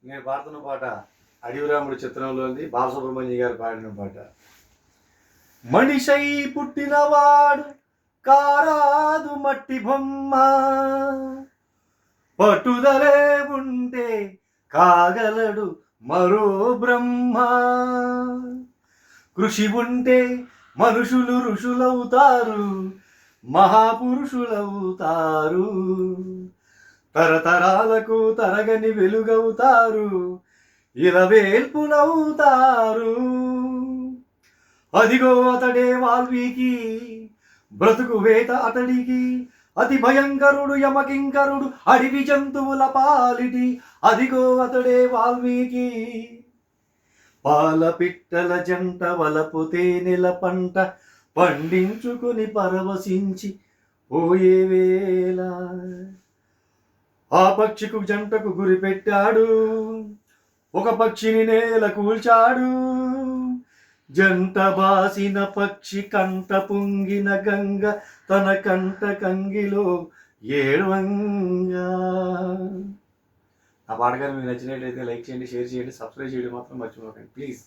నేను పాడుతున్న పాట అడవిరాముడు చిత్రంలోని బాలసుబ్రహ్మణ్యం గారు పాడిన పాట. మనిషై పుట్టినవాడు కారాదు మట్టి బొమ్మ, పట్టుదలే ఉంటే కాగలడు మరో బ్రహ్మ. కృషి ఉంటే మనుషులు ఋషులవుతారు, మహాపురుషులవుతారు, తరతరాలకు తరగని వెలుగవుతారు, ఇలవేల్పులవుతారు. అదిగో అతడే వాల్మీకి, బ్రతుకు వేట అతడికి, అతి భయంకరుడు యమకింకరుడు అడవి జంతువుల పాలిటి. అదిగో అతడే వాల్మీకి. పాల పిట్టల జంట వలపు తేనెల పంట పండించుకుని పరవశించి పోయే వేళ ఆ పక్షికు జంటకు గురి పెట్టాడు, ఒక పక్షిని నేల కూల్చాడు. జంట బాసిన పక్షి కంట పొంగిన గంగ తన కంట కంగిలో ఏడవంగా. ఆ పాట కానీ మీకు నచ్చినట్లయితే లైక్ చేయండి, షేర్ చేయండి, సబ్స్క్రైబ్ చేయడం మాత్రం మర్చిపోకండి ప్లీజ్.